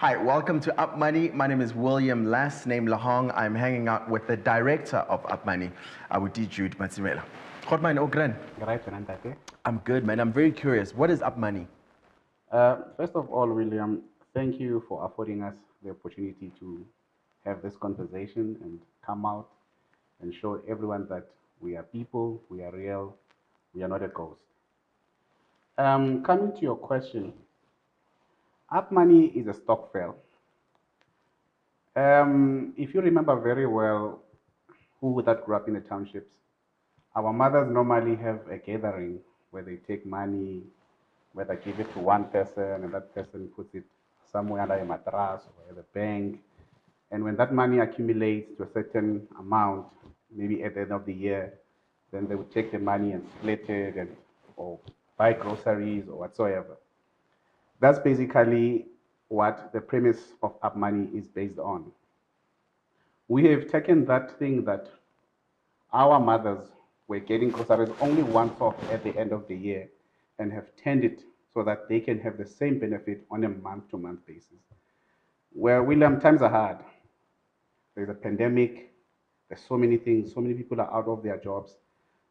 Hi, welcome to Up Money. My name is William Lass, name Lahong. I'm hanging out with the director of Up Money, Abuti Jude Matsimela. What mine, Ogren? Right, Nantake. I'm good, man. I'm very curious. What is Up Money? First of all, William, thank you for affording us the opportunity to have this conversation and come out and show everyone that we are people, we are real, we are not a ghost. Coming to your question, Up Money is a stock fail. If you remember very well, who that grew up in the townships, our mothers normally have a gathering where they take money, where they give it to one person and that person puts it somewhere under a mattress or at the bank. And when that money accumulates to a certain amount, maybe at the end of the year, then they would take the money and split it and or buy groceries or whatsoever. That's basically what the premise of Up Money is based on. We have taken that thing that our mothers were getting groceries only once off at the end of the year and have turned it so that they can have the same benefit on a month-to-month basis. Where, William, times are hard. There's a pandemic, there's so many things, so many people are out of their jobs.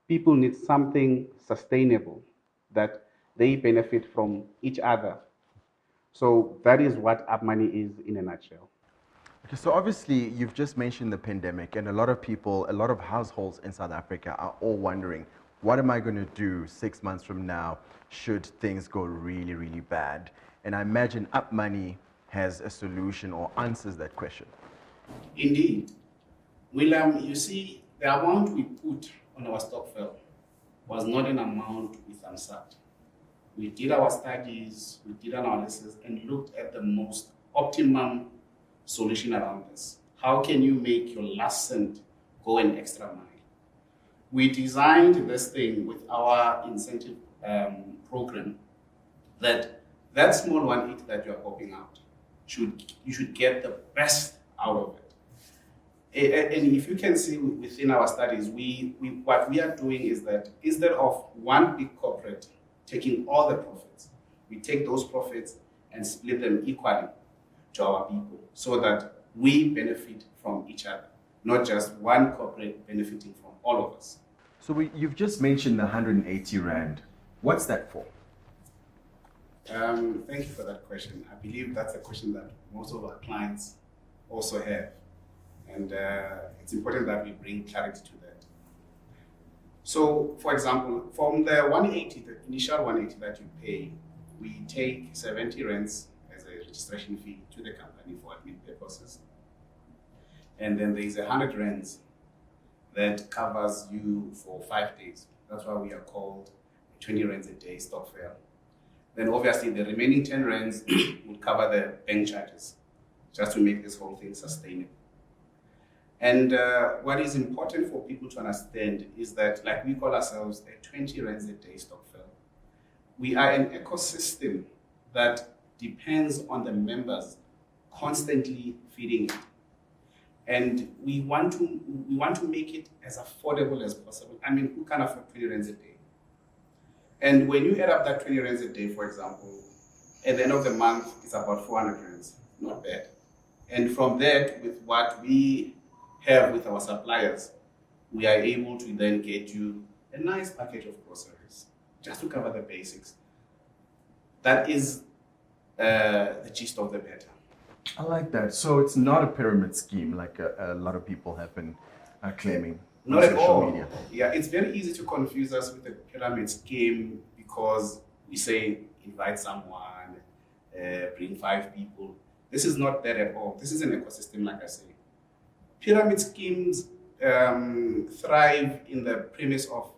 People need something sustainable that they benefit from each other. So that is what Up Money is in a nutshell. Okay, so obviously you've just mentioned the pandemic, and a lot of people, a lot of households in South Africa are all wondering, what am I going to do 6 months from now should things go really, really bad? And I imagine Up Money has a solution or answers that question. Indeed. William, you see, the amount we put on our stokvel was not an amount we thumbs-upped. We did our studies, we did analysis, and looked at the most optimum solution around this. How can you make your last cent go an extra mile? We designed this thing with our incentive program that small 180 that you're popping out, you should get the best out of it. And if you can see within our studies, what we are doing is that instead of one big corporate taking all the profits, we take those profits and split them equally to our people so that we benefit from each other, not just one corporate benefiting from all of us. So you've just mentioned the 180 Rand. What's that for? Thank you for that question. I believe that's a question that most of our clients also have. And it's important that we bring clarity to that. So, for example, from the 180, the initial 180 that you pay, we take 70 rands as a registration fee to the company for admin purposes. And then there is 100 rands that covers you for 5 days. That's why we are called 20 rands a day stock fair. Then obviously the remaining 10 rands would cover the bank charges, just to make this whole thing sustainable. And what is important for people to understand is that, like we call ourselves a 20 rands a day stock fair, we are an ecosystem that depends on the members constantly feeding it. And we want to make it as affordable as possible. I mean, who can afford 20 rands a day? And when you add up that 20 rands a day, for example, at the end of the month, it's about 400 rands. Not bad. And from that, with what we have with our suppliers, we are able to then get you a nice package of groceries, just to cover the basics. That is the gist of the matter. I like that. So it's not a pyramid scheme like a lot of people have been claiming on Not at social all. media. Yeah, it's very easy to confuse us with the pyramid scheme because we say invite someone, bring 5 people. This is not that at all. This is an ecosystem, like I say. Pyramid schemes thrive in the premise of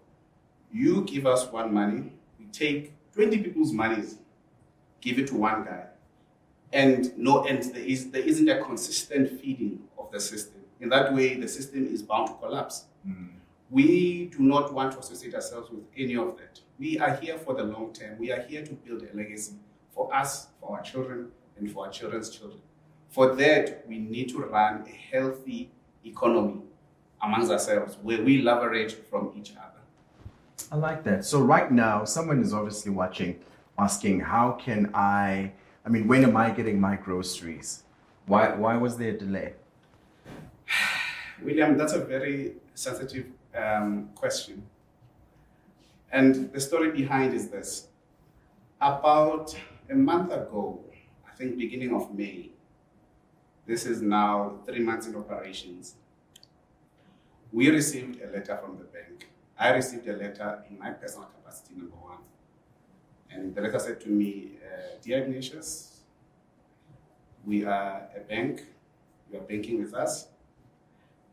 you give us one money, we take 20 people's monies, give it to one guy, and there isn't a consistent feeding of the system. In that way, the system is bound to collapse. We do not want to associate ourselves with any of that. We are here for the long term. We are here to build a legacy for us, for our children, and for our children's children. For that, we need to run a healthy economy amongst ourselves where we leverage from each other. I like that. So right now, someone is obviously watching, asking, how can I I mean, when am I getting my groceries? Why was there a delay? William, that's a very sensitive question. And the story behind is this. About a month ago, I think beginning of May, this is now 3 months in operations, we received a letter from the bank. I received a letter in my personal capacity, number one. And the letter said to me, Dear Ignatius, we are a bank, you are banking with us.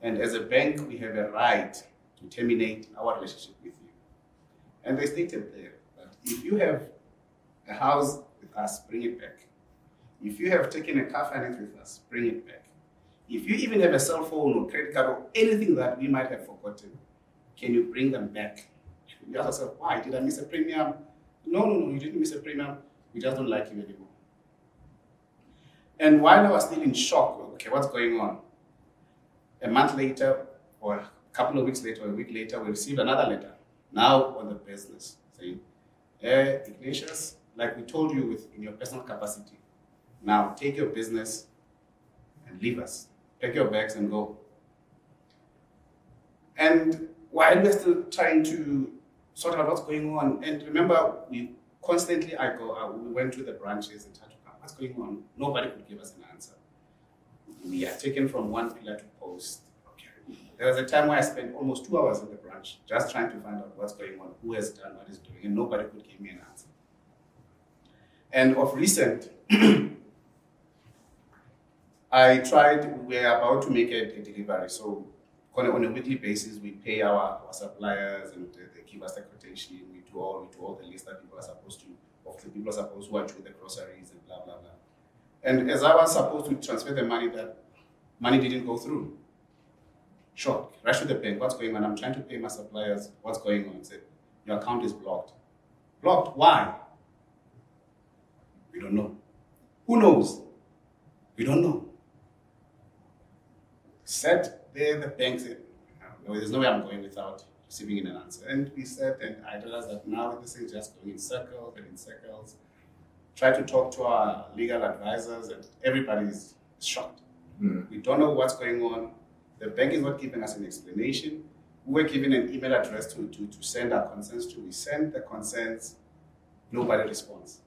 And as a bank, we have a right to terminate our relationship with you. And they stated there that if you have a house with us, bring it back. If you have taken a car finance with us, bring it back. If you even have a cell phone or credit card or anything that we might have forgotten, can you bring them back? You ask yourself, why? Did I miss a premium? No, you didn't miss a premium. We just don't like you anymore. And while I was still in shock, okay, what's going on? A month later, or a couple of weeks later, or a week later, we received another letter, now on the business, saying, Ignatius, like we told you in your personal capacity, now take your business and leave us. Pack your bags and go. And while we're still trying to sort out what's going on, and remember, we constantly, we went to the branches and tried to come, what's going on? Nobody could give us an answer. We are taken from one pillar to post. Okay. There was a time where I spent almost 2 hours in the branch just trying to find out what's going on, who has done what is doing, and nobody could give me an answer. And of recent, we're about to make a delivery. So on a weekly basis, we pay our suppliers and they give us the quotation. We do all the list that people are supposed to, of the people are supposed to watch with the groceries and blah, blah, blah. And as I was supposed to transfer the money, that money didn't go through. Shock, rush to the bank, what's going on? I'm trying to pay my suppliers, what's going on? Said, your account is blocked. Blocked, why? We don't know. Who knows? We don't know. Said there, the bank said, no, there's no way I'm going without receiving an answer. And we said, and I realized that now this is just going in circles and in circles. Try to talk to our legal advisors, and everybody is shocked. We don't know what's going on. The bank is not giving us an explanation. We were given an email address to send our concerns to. We send the concerns, nobody responds.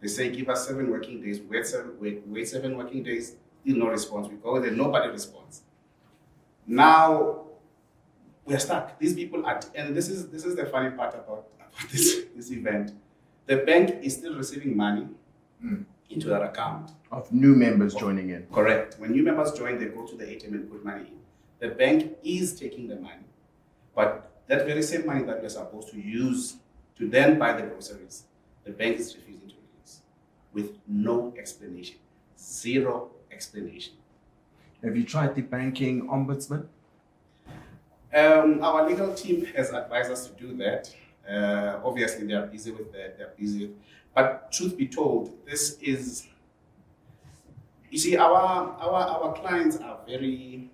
They say, give us 7 working days. We wait 7 working days, still no response. We go there, nobody responds. Now, we're stuck. These people are, and this is the funny part about this event. The bank is still receiving money into that account. Of new members joining in. Correct. When new members join, they go to the ATM and put money in. The bank is taking the money. But that very same money that we're supposed to use to then buy the groceries, the bank is refusing to release with no explanation. Zero explanation. Have you tried the banking ombudsman? Our legal team has advised us to do that. Obviously, they are busy with that. They're busy. But truth be told, this is, you see, our clients are very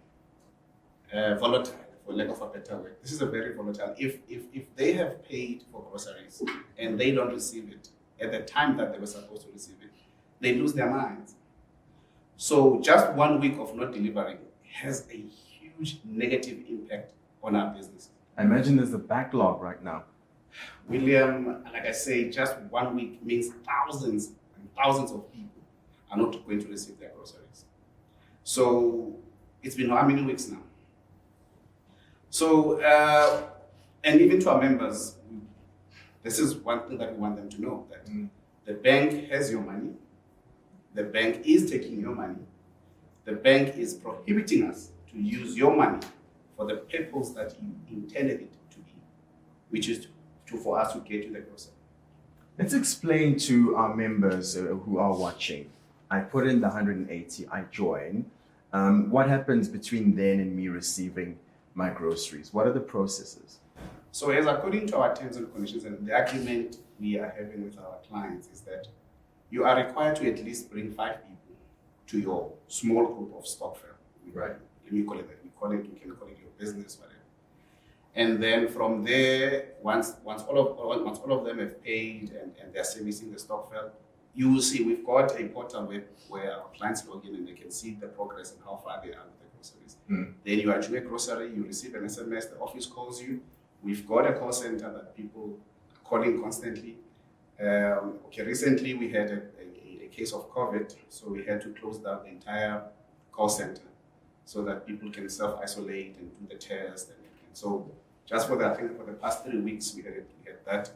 volatile, for lack of a better word. This is a very volatile. If they have paid for groceries and they don't receive it at the time that they were supposed to receive it, they lose their minds. So just 1 week of not delivering has a huge negative impact on our business. I imagine there's a backlog right now. William, like I say, just 1 week means thousands and thousands of people are not going to receive their groceries. So it's been how many weeks now? So, and even to our members, this is one thing that we want them to know, that the bank has your money, the bank is taking your money, the bank is prohibiting us to use your money for the purpose that you intended it to be, which is for us to get to the grocery. Let's explain to our members who are watching. I put in the 180, I join. What happens between then and me receiving my groceries? What are the processes? So as according to our terms and conditions and the agreement we are having with our clients is that you are required to at least bring 5 people to your small group of stock firm. Right. Let me call it that. We can call it your business, whatever. And then from there, once all of them have paid and they're servicing the stock firm, you will see we've got a portal where our clients log in and they can see the progress and how far they are with the groceries. Then you are due a grocery, you receive an SMS, the office calls you. We've got a call center that people are calling constantly. Recently we had a case of COVID, so we had to close down the entire call center so that people can self-isolate and do the test. And so just for I think for the past 3 weeks, we had that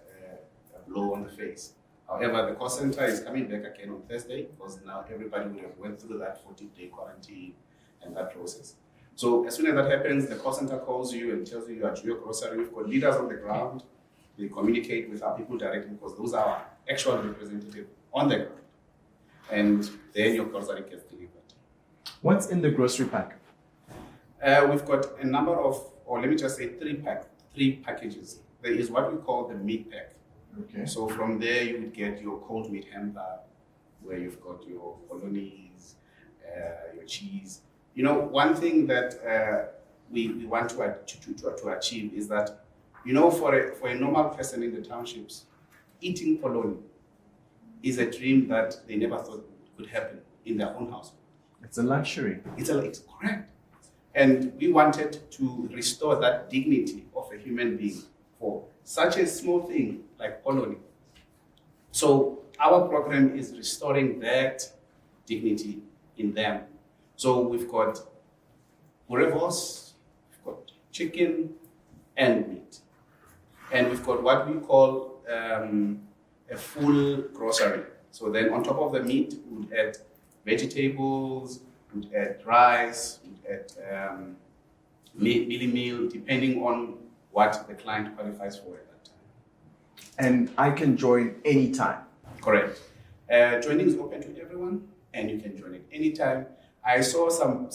blow on the face. However, the call center is coming back again on Thursday because now everybody would have went through that 14-day quarantine and that process. So as soon as that happens, the call center calls you and tells you are due your grocery. We've got leaders on the ground. They communicate with our people directly because those are our actual representatives on the ground. And then your grocery gets delivered. What's in the grocery pack? We've got a number of, or let me just say three packages. There is what we call the meat pack. Okay. So from there you would get your cold meat hamper, where you've got your bolognese, your cheese. You know, one thing that we want to achieve is that, you know, for a normal person in the townships, eating polony is a dream that they never thought could happen in their own household. It's a luxury. It's correct. And we wanted to restore that dignity of a human being for such a small thing like polony. So our program is restoring that dignity in them. So we've got boerewors, we've got chicken and meat. And we've got what we call a full grocery. So then on top of the meat, we would add vegetables, we would add rice, we would add mealy meal, depending on what the client qualifies for at that time. And I can join anytime. Correct. Joining is open to everyone, and you can join at any time. I saw some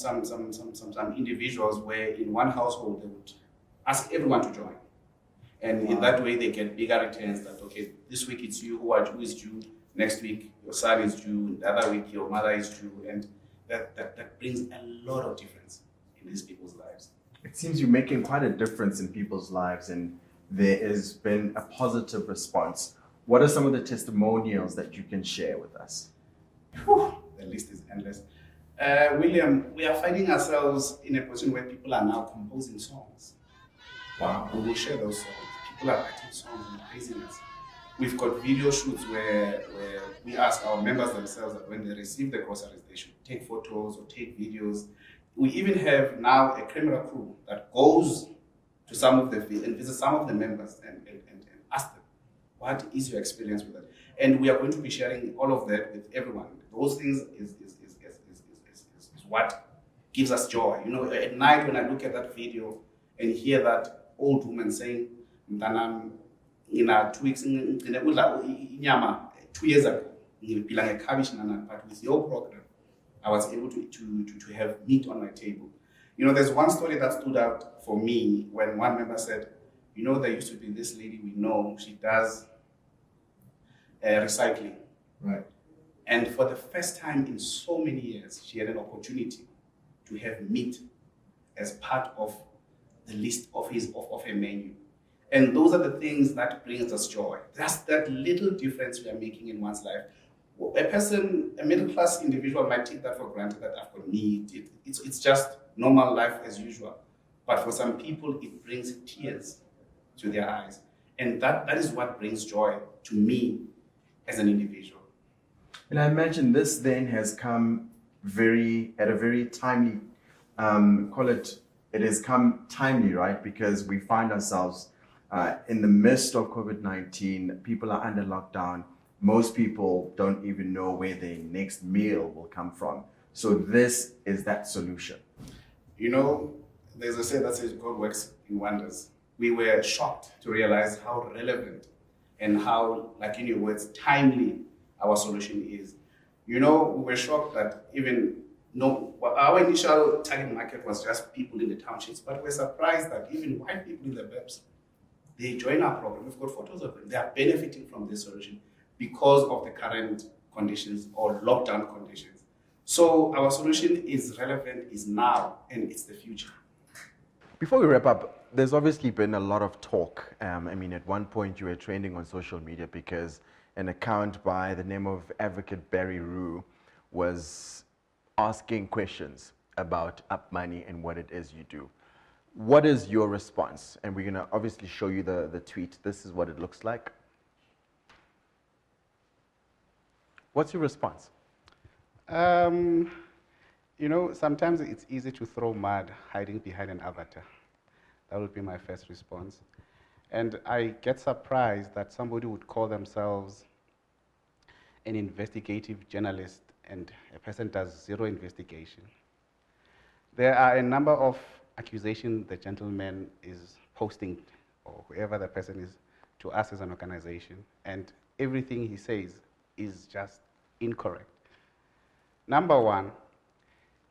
individuals where in one household they would ask everyone to join. And in that way, they get bigger returns that, okay, this week it's you who is due, next week your son is due, the other week your mother is due, and that brings a lot of difference in these people's lives. It seems you're making quite a difference in people's lives, and there has been a positive response. What are some of the testimonials that you can share with us? Whew, the list is endless. William, we are finding ourselves in a position where people are now composing songs. Wow. We will share those songs. People are writing songs and praising us. We've got video shoots where we ask our members themselves that when they receive the groceries, they should take photos or take videos. We even have now a camera crew that goes to some of and visits some of the members and ask them, what is your experience with that? And we are going to be sharing all of that with everyone. Those things is what gives us joy. You know, at night when I look at that video and hear that old woman saying, "Mntanam, in 2 weeks, 2 years ago, but with your program, I was able to have meat on my table." You know, there's one story that stood out for me when one member said, you know, there used to be this lady we know, she does recycling. Right. And for the first time in so many years, she had an opportunity to have meat as part of the list of her menu. And those are the things that brings us joy. That's that little difference we are making in one's life. A middle-class individual might take that for granted, that I've got meat. It's just normal life as usual. But for some people, it brings tears to their eyes. And that is what brings joy to me as an individual. And I imagine this then has come at a very timely, it has come timely, right? Because we find ourselves in the midst of COVID-19, people are under lockdown. Most people don't even know where their next meal will come from. So this is that solution. You know, there's a saying that says God works in wonders. We were shocked to realize how relevant and how, like in your words, timely our solution is. You know, we were shocked that our initial target market was just people in the townships, but we're surprised that even white people in the burbs, they join our program. We've got photos of them. They are benefiting from this solution because of the current conditions or lockdown conditions. So our solution is relevant, is now, and it's the future. Before we wrap up, there's obviously been a lot of talk. At one point you were trending on social media because an account by the name of Advocate Barry Rue was asking questions about Up Money and what it is you do. What is your response? And we're going to obviously show you the tweet. This is what it looks like. What's your response? You know, sometimes it's easy to throw mud hiding behind an avatar. That would be my first response. And I get surprised that somebody would call themselves an investigative journalist and a person does zero investigation. There are a number of accusations the gentleman is posting, or whoever the person is, to us as an organization, and everything he says is just incorrect. Number one,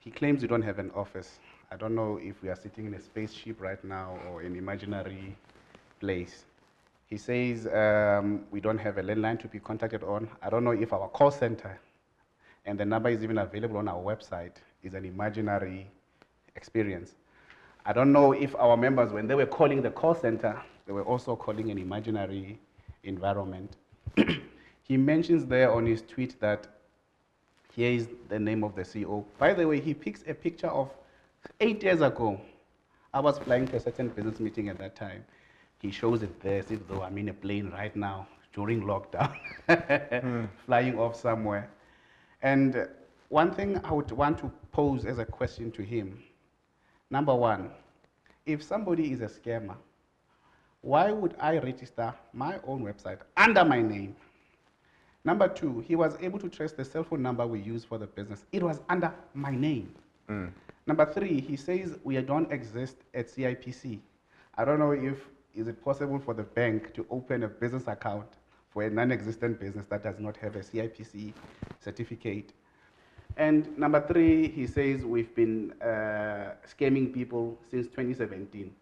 he claims we don't have an office. I don't know if we are sitting in a spaceship right now or an imaginary place. He says we don't have a landline to be contacted on. I don't know if our call center, and the number is even available on our website, is an imaginary experience. I don't know if our members, when they were calling the call center, they were also calling an imaginary environment. He mentions there on his tweet that here is the name of the CEO. By the way, he picks a picture of 8 years ago. I was flying to a certain business meeting at that time. He shows it there as if though I'm in a plane right now during lockdown, flying off somewhere. And one thing I would want to pose as a question to him, number one, if somebody is a scammer, why would I register my own website under my name? Number two, he was able to trace the cell phone number we use for the business. It was under my name. Number three, he says we don't exist at CIPC. I don't know if is it possible for the bank to open a business account for a non-existent business that does not have a CIPC certificate. And number three, he says we've been scamming people since 2017.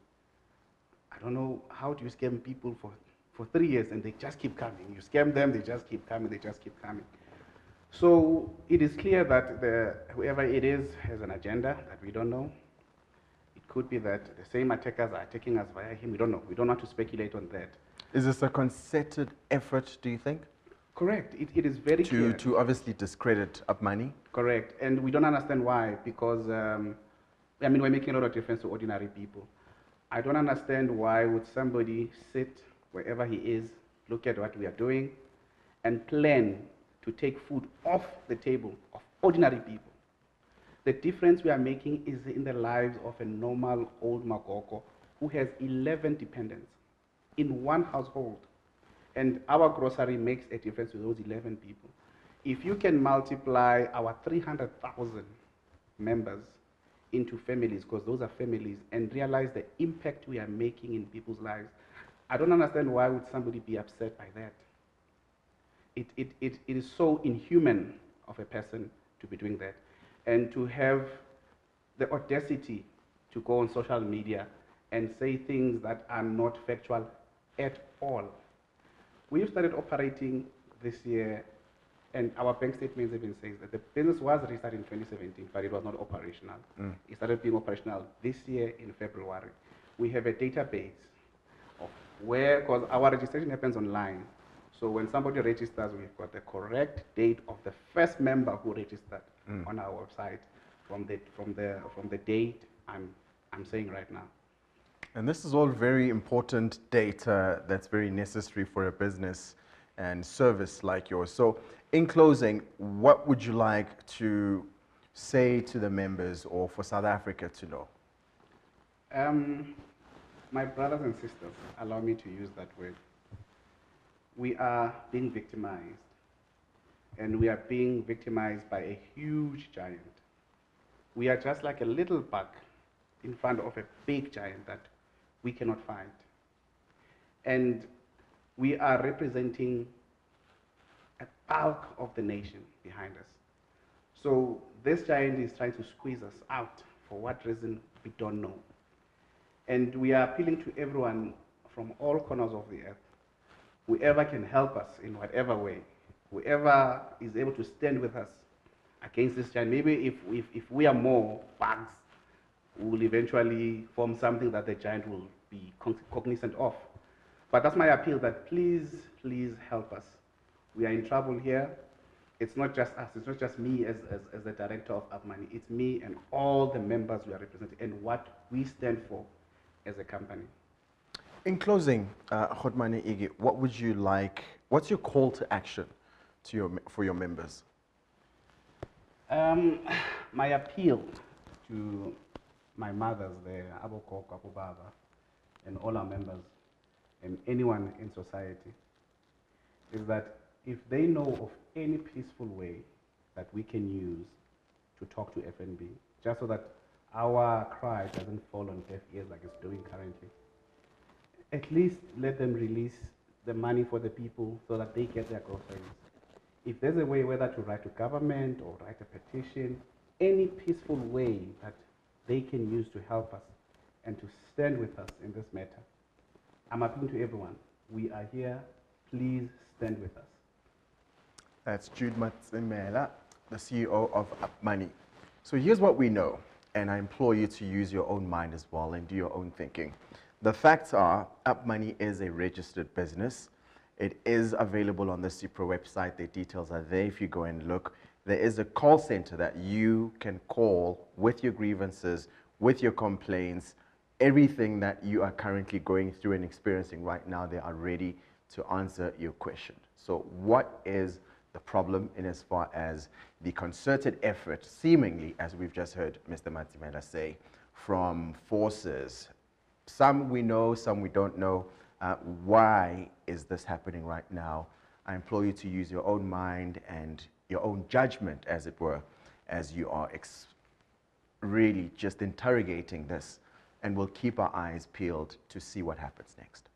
I don't know, how do you scam people for 3 years and they just keep coming? You scam them, they just keep coming, they just keep coming. So it is clear that whoever it is has an agenda that we don't know. It could be that the same attackers are attacking us via him. We don't know. We don't want to speculate on that. Is this a concerted effort, do you think? Correct. It is very clear. To obviously discredit Up Money? Correct. And we don't understand why, because, I mean, we're making a lot of difference to ordinary people. I don't understand why would somebody sit wherever he is, look at what we are doing, and plan to take food off the table of ordinary people. The difference we are making is in the lives of a normal old Makoko who has 11 dependents in one household. And our grocery makes a difference to those 11 people. If you can multiply our 300,000 members into families, because those are families, and realize the impact we are making in people's lives, I don't understand why would somebody be upset by that. It is so inhuman of a person to be doing that. And to have the audacity to go on social media and say things that are not factual at all. We've started operating this year, and our bank statement even says that the business was registered in 2017, but it was not operational. It started being operational this year in February. We have a database of where, because our registration happens online. So when somebody registers, we've got the correct date of the first member who registered on our website from the date I'm saying right now. And this is all very important data that's very necessary for a business and service like yours. So in closing, what would you like to say to the members or for South Africa to know? My brothers and sisters, allow me to use that word. We are being victimized, and we are being victimized by a huge giant. We are just like a little bug in front of a big giant that we cannot fight. And we are representing a bulk of the nation behind us. So this giant is trying to squeeze us out for what reason we don't know. And we are appealing to everyone from all corners of the earth. Whoever can help us in whatever way, whoever is able to stand with us against this giant, maybe if we are more bugs, we will eventually form something that the giant will be cognizant of. But that's my appeal, that please, please help us. we are in trouble here, it's not just us, it's not just me as the director of UpMoney, it's me and all the members we are representing and what we stand for as a company. In closing, Khotmane Igi, what's your call to action for your members? My appeal to my mothers there, Aboko, Kapubaba, and all our members, and anyone in society, is that if they know of any peaceful way that we can use to talk to FNB, just so that our cry doesn't fall on deaf ears like it's doing currently, at least let them release the money for the people so that they get their groceries. If there's a way, whether to write to government or write a petition, any peaceful way that they can use to help us and to stand with us in this matter, I'm appealing to everyone. We are here. Please stand with us. That's Jude Matsimela, the CEO of UpMoney. So here's what we know, and I implore you to use your own mind as well and do your own thinking. The facts are, UpMoney is a registered business. It is available on the CIPRO website. The details are there if you go and look. There is a call center that you can call with your grievances, with your complaints, everything that you are currently going through and experiencing right now. They are ready to answer your question. So what is the problem in as far as the concerted effort, seemingly, as we've just heard Mr. Matsimela say, from forces? Some we know, some we don't know. Why is this happening right now? I implore you to use your own mind and your own judgment, as it were, as you are really just interrogating this, and we'll keep our eyes peeled to see what happens next.